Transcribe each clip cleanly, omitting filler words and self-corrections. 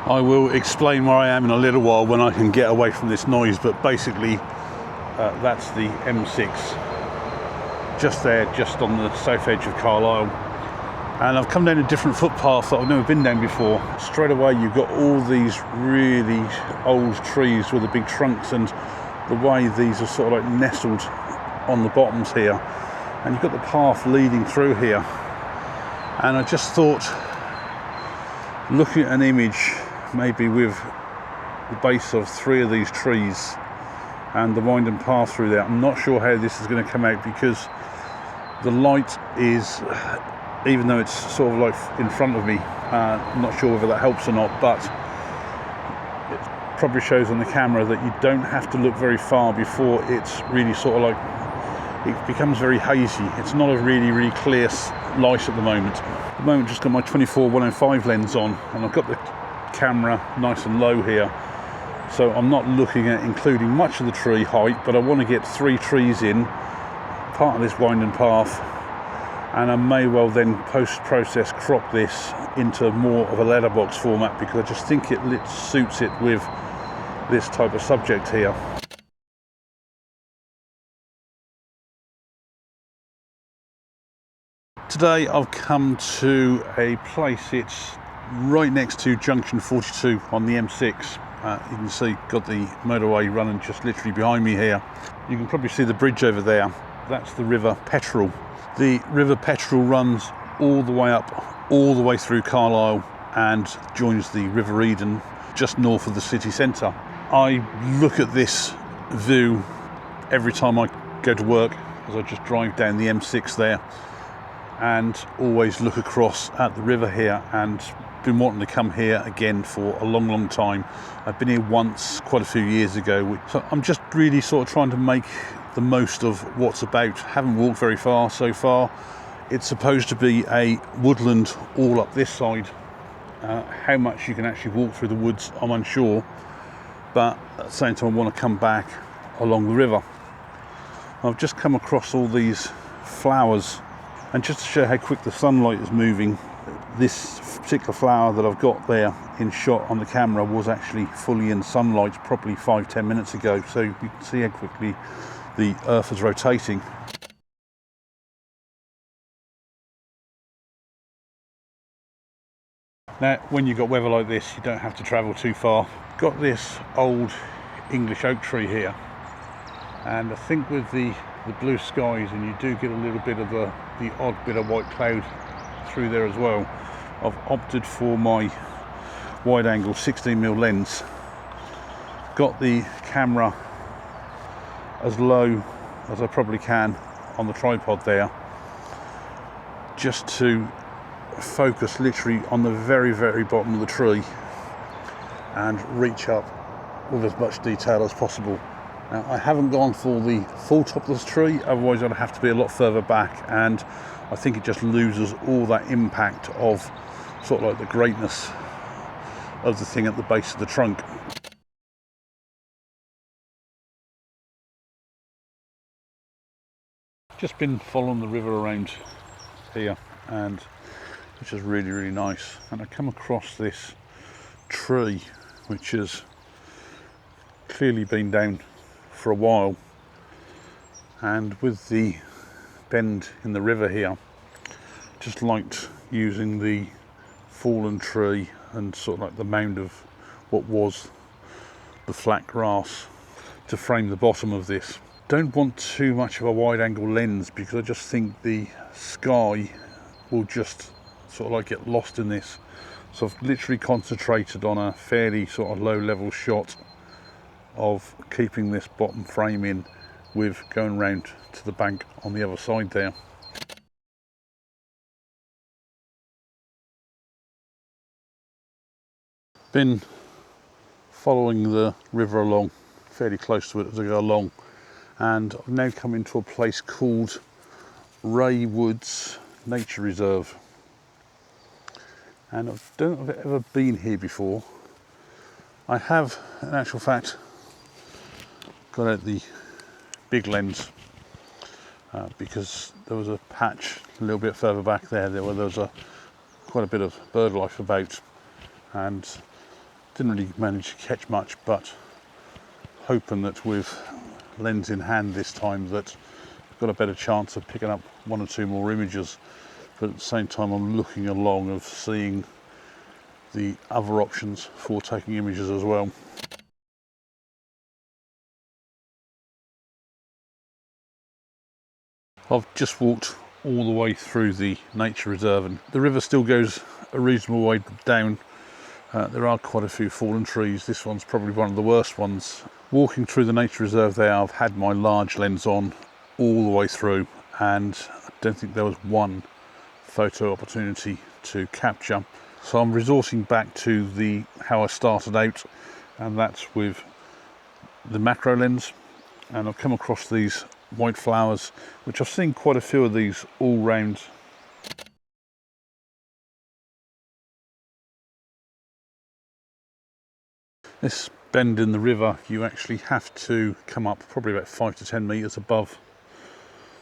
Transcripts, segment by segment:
I will explain where I am in a little while when I can get away from this noise, but basically that's the M6, just there, just on the south edge of Carlisle. And I've come down a different footpath that I've never been down before. Straight away you've got all these really old trees with the big trunks, and the way these are sort of like nestled on the bottoms here. And you've got the path leading through here. And I just thought, looking at an image maybe with the base of 3 of these trees and the winding path through there, I'm not sure how this is going to come out, because the light is, even though it's sort of like in front of me, I'm not sure whether that helps or not, but it probably shows on the camera that you don't have to look very far before it's really sort of like, it becomes very hazy. It's not a really clear light at the moment. At the moment, just got my 24-105 lens on, and I've got the camera nice and low here, so I'm not looking at including much of the tree height, but I want to get 3 trees in, part of this winding path, and I may well then post-process crop this into more of a letterbox format, because I just think it suits it with this type of subject here. Today I've come to a place, it's right next to junction 42 on the M6. You can see, got the motorway running just literally behind me here. You can probably see the bridge over there. That's the River Petteril. The River Petteril runs all the way up, all the way through Carlisle, and joins the River Eden just north of the city centre. I look at this view every time I go to work, as I just drive down the M6 there, and always look across at the river here, and been wanting to come here again for a long time. I've been here once quite a few years ago, so I'm just really sort of trying to make the most of what's about. Haven't walked very far so far. It's supposed to be a woodland all up this side. How much you can actually walk through the woods, I'm unsure, but at the same time I want to come back along the river. I've just come across all these flowers, and just to show how quick the sunlight is moving, this particular flower that I've got there in shot on the camera was actually fully in sunlight probably 5-10 minutes ago, so you can see how quickly the earth is rotating. Now, when you've got weather like this, you don't have to travel too far. Got this old English oak tree here, and I think with the blue skies, and you do get a little bit of the odd bit of white cloud through there as well, I've opted for my wide angle 16mm lens. Got the camera as low as I probably can on the tripod there, just to focus literally on the very bottom of the tree and reach up with as much detail as possible. Now, I haven't gone for the full top of this tree, otherwise I'd have to be a lot further back, and I think it just loses all that impact of sort of like the greatness of the thing at the base of the trunk. Just been following the river around here, and which is really nice, and I come across this tree which has clearly been down for a while, and with the bend in the river here, just liked using the fallen tree and sort of like the mound of what was the flat grass to frame the bottom of this. Don't want too much of a wide angle lens, because I just think the sky will just sort of like get lost in this, so I've literally concentrated on a fairly sort of low level shot of keeping this bottom frame in, with going round to the bank on the other side there. Been following the river along, fairly close to it as I go along, and I've now come into a place called Wreay Woods Nature Reserve, and I don't know if I've ever been here before. I have, in actual fact, got out the big lens because there was a patch a little bit further back there where there was quite a bit of bird life about, and Didn't really manage to catch much, but hoping that with lens in hand this time that I've got a better chance of picking up one or two more images. But at the same time I'm looking along of seeing the other options for taking images as well. I've just walked all the way through the nature reserve, and the river still goes a reasonable way down. There are quite a few fallen trees. This one's probably one of the worst ones. Walking through the nature reserve there, I've had my large lens on all the way through, and I don't think there was one photo opportunity to capture. So I'm resorting back to how I started out, and that's with the macro lens. And I've come across these white flowers, which I've seen quite a few of these all round. This bend in the river, you actually have to come up probably about 5 to 10 meters above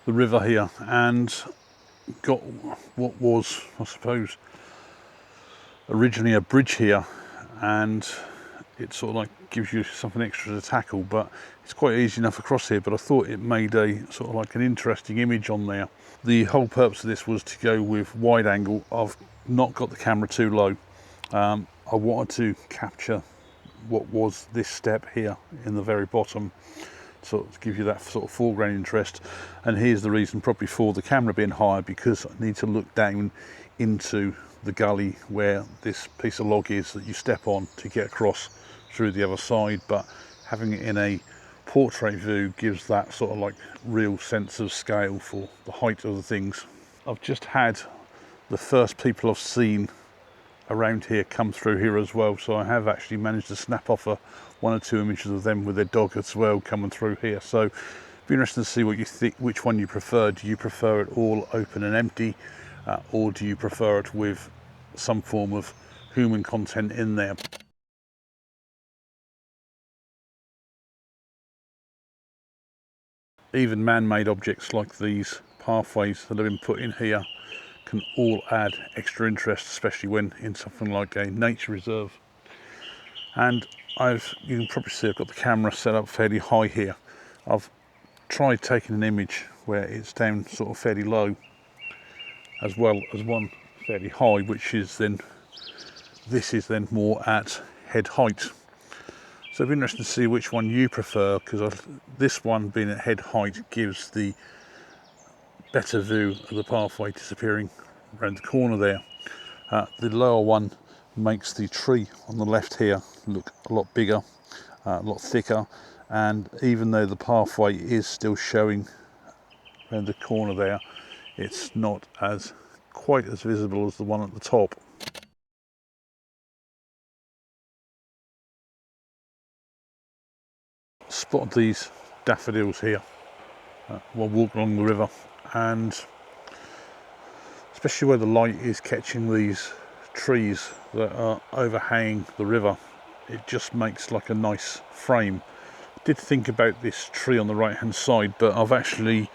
the river here, and got what was, I suppose, originally a bridge here, and it sort of like gives you something extra to tackle, but it's quite easy enough across here. But I thought it made a sort of like an interesting image on there. The whole purpose of this was to go with wide angle. I've not got the camera too low. I wanted to capture what was this step here in the very bottom, sort of give you that sort of foreground interest. And here's the reason probably for the camera being higher, because I need to look down into the gully where this piece of log is that you step on to get across through the other side. But having it in a portrait view gives that sort of like real sense of scale for the height of the things. I've just had the first people I've seen around here come through here as well, so I have actually managed to snap off one or two images of them with their dog as well coming through here. So it'd be interesting to see what you think, which one you prefer. Do you prefer it all open and empty, or do you prefer it with some form of human content in there? Even man-made objects like these pathways that have been put in here can all add extra interest, especially when in something like a nature reserve. And you can probably see I've got the camera set up fairly high here. I've tried taking an image where it's down sort of fairly low, as well as one fairly high, this is then more at head height. So it'd be interesting to see which one you prefer, because this one being at head height gives the better view of the pathway disappearing around the corner there. The lower one makes the tree on the left here look a lot bigger, a lot thicker, and even though the pathway is still showing around the corner there, it's not quite as visible as the one at the top. Spotted these daffodils here while walking along the river, and especially where the light is catching these trees that are overhanging the river, it just makes like a nice frame. I did think about this tree on the right hand side, but I've actually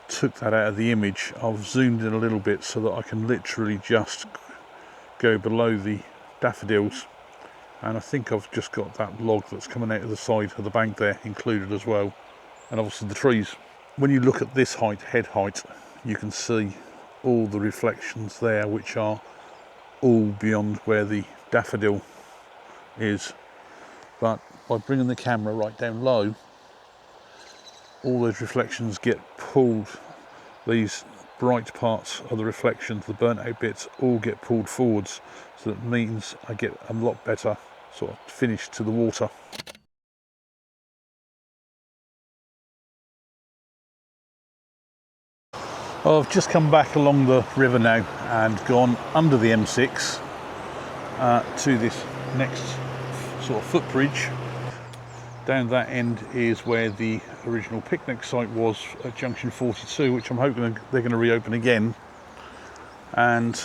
took that out of the image. I've zoomed in a little bit so that I can literally just go below the daffodils, and I think I've just got that log that's coming out of the side of the bank there included as well, and obviously the trees. When you look at this height, head height, you can see all the reflections there, which are all beyond where the daffodil is. But by bringing the camera right down low, all those reflections get pulled. These bright parts of the reflections, the burnt out bits, all get pulled forwards, so that means I get a lot better sort of finish to the water. I've just come back along the river now and gone under the M6 to this next sort of footbridge. Down that end is where the original picnic site was at junction 42, which I'm hoping they're going to reopen again. And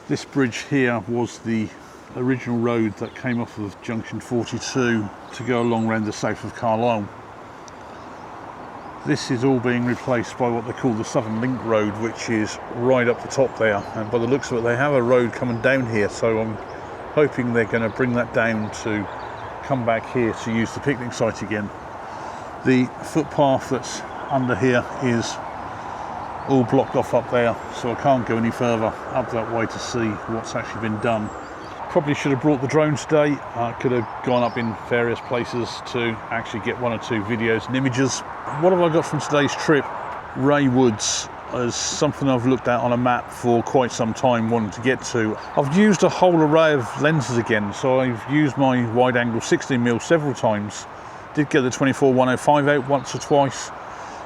this bridge here was the original road that came off of junction 42 to go along around the south of Carlisle. This is all being replaced by what they call the Southern Link Road, which is right up the top there, and by the looks of it they have a road coming down here, so I'm hoping they're going to bring that down to come back here to use the picnic site again. The footpath that's under here is all blocked off up there, so I can't go any further up that way to see what's actually been done. Probably should have brought the drone today. I could have gone up in various places to actually get 1 or 2 videos and images. What have I got from today's trip? Wreay Woods is something I've looked at on a map for quite some time, wanting to get to. I've used a whole array of lenses again, so I've used my wide angle 16mm several times. Did get the 24-105 out once or twice.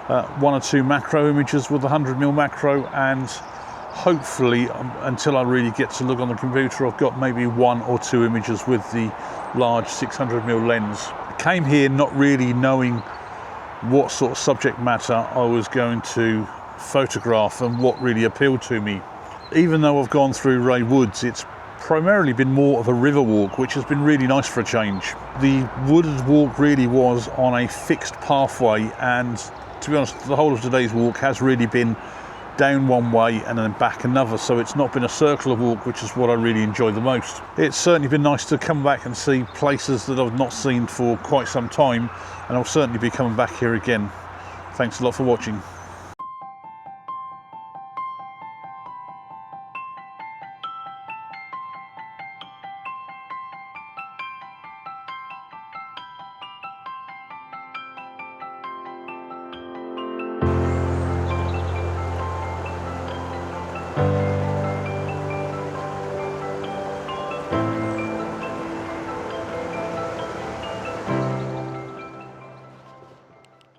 1 or 2 macro images with the 100mm macro, and hopefully until I really get to look on the computer, I've got maybe 1 or 2 images with the large 600mm lens. I came here not really knowing what sort of subject matter I was going to photograph and what really appealed to me. Even though I've gone through Wreay Woods, it's primarily been more of a river walk, which has been really nice for a change. The wooded walk really was on a fixed pathway, and to be honest, the whole of today's walk has really been down one way and then back another, so it's not been a circular walk, which is what I really enjoy the most. It's certainly been nice to come back and see places that I've not seen for quite some time, and I'll certainly be coming back here again. Thanks a lot for watching.